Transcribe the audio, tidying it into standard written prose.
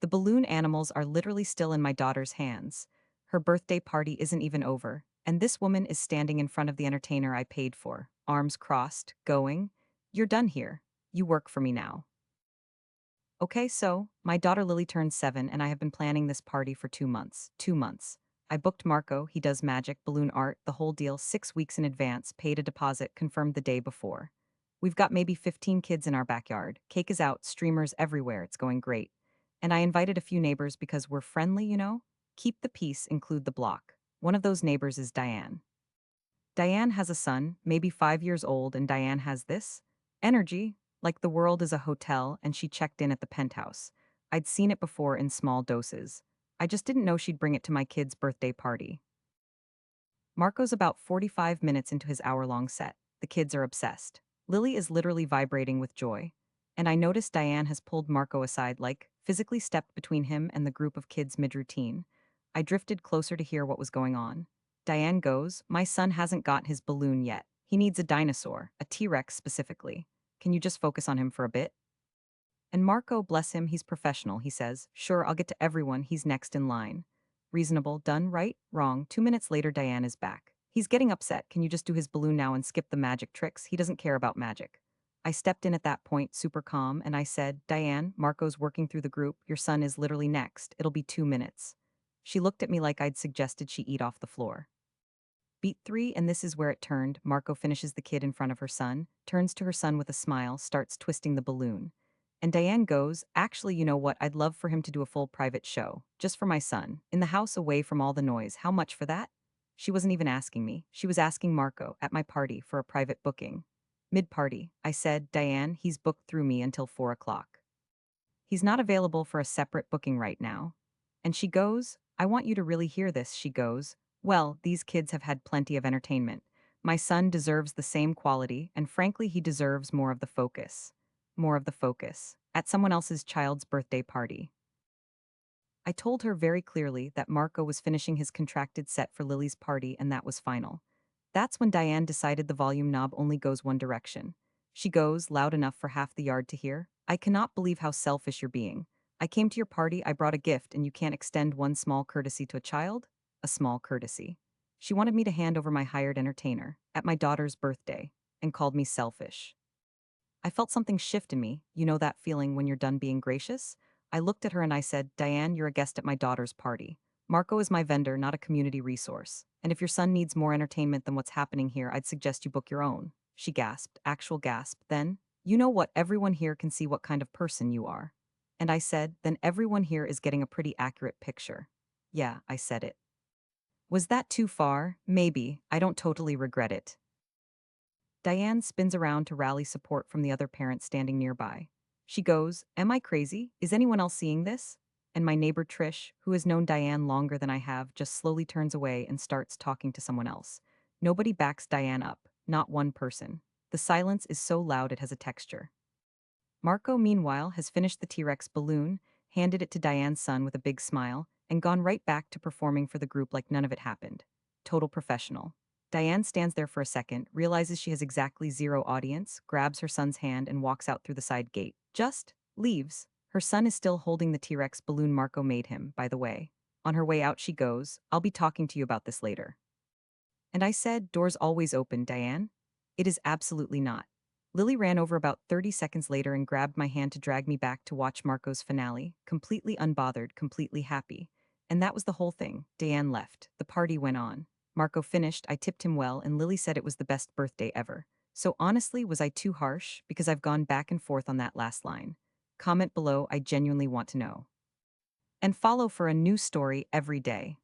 The balloon animals are literally still in my daughter's hands. Her birthday party isn't even over, and this woman is standing in front of the entertainer I paid for, arms crossed, going, "You're done here. You work for me now." Okay, so, my daughter Lily turned 7 and I have been planning this party for 2 months. 2 months. I booked Marco, he does magic, balloon art, the whole deal 6 weeks in advance, paid a deposit, confirmed the day before. We've got maybe 15 kids in our backyard. Cake is out, streamers everywhere, it's going great. And I invited a few neighbors because we're friendly, you know? Keep the peace, include the block. One of those neighbors is Diane. Diane has a son, maybe 5 years old, and Diane has this energy, like the world is a hotel, and she checked in at the penthouse. I'd seen it before in small doses. I just didn't know she'd bring it to my kid's birthday party. Marco's about 45 minutes into his hour-long set. The kids are obsessed. Lily is literally vibrating with joy. And I noticed Diane has pulled Marco aside, like, physically stepped between him and the group of kids mid-routine. I drifted closer to hear what was going on. Diane goes, "My son hasn't got his balloon yet. He needs a dinosaur, a T-Rex specifically. Can you just focus on him for a bit?" And Marco, bless him, he's professional, he says, "Sure, I'll get to everyone, he's next in line." Reasonable, done, right, wrong. 2 minutes later, Diane is back. "He's getting upset. Can you just do his balloon now and skip the magic tricks? He doesn't care about magic." I stepped in at that point, super calm, and I said, "Diane, Marco's working through the group. Your son is literally next. It'll be 2 minutes." She looked at me like I'd suggested she eat off the floor. Beat 3, and this is where it turned. Marco finishes the kid in front of her son, turns to her son with a smile, starts twisting the balloon. And Diane goes, "Actually, you know what? I'd love for him to do a full private show, just for my son, in the house away from all the noise. How much for that?" She wasn't even asking me. She was asking Marco, at my party, for a private booking. Mid-party, I said, "Diane, he's booked through me until 4 o'clock. He's not available for a separate booking right now." And she goes, "I want you to really hear this," she goes. "Well, these kids have had plenty of entertainment. My son deserves the same quality, and frankly, he deserves more of the focus. More of the focus. At someone else's child's birthday party." I told her very clearly that Marco was finishing his contracted set for Lily's party and that was final. That's when Diane decided the volume knob only goes one direction. She goes, loud enough for half the yard to hear, "I cannot believe how selfish you're being. I came to your party, I brought a gift, and you can't extend one small courtesy to a child? A small courtesy." She wanted me to hand over my hired entertainer, at my daughter's birthday, and called me selfish. I felt something shift in me, you know that feeling when you're done being gracious? I looked at her and I said, "Diane, you're a guest at my daughter's party. Marco is my vendor, not a community resource. And if your son needs more entertainment than what's happening here, I'd suggest you book your own." She gasped, actual gasp. Then, "You know what, everyone here can see what kind of person you are." And I said, "Then everyone here is getting a pretty accurate picture." Yeah, I said it. Was that too far? Maybe. I don't totally regret it. Diane spins around to rally support from the other parents standing nearby. She goes, "Am I crazy? Is anyone else seeing this?" And my neighbor Trish, who has known Diane longer than I have, just slowly turns away and starts talking to someone else. Nobody backs Diane up, not one person. The silence is so loud it has a texture. Marco, meanwhile, has finished the T-Rex balloon, handed it to Diane's son with a big smile, and gone right back to performing for the group like none of it happened. Total professional. Diane stands there for a second, realizes she has exactly zero audience, grabs her son's hand and walks out through the side gate. Just leaves. Her son is still holding the T-Rex balloon Marco made him, by the way. On her way out she goes, "I'll be talking to you about this later." And I said, "Doors always open, Diane?" "It is absolutely not." Lily ran over about 30 seconds later and grabbed my hand to drag me back to watch Marco's finale, completely unbothered, completely happy. And that was the whole thing. Diane left. The party went on. Marco finished, I tipped him well, and Lily said it was the best birthday ever. So honestly, was I too harsh? Because I've gone back and forth on that last line. Comment below, I genuinely want to know. And follow for a new story every day.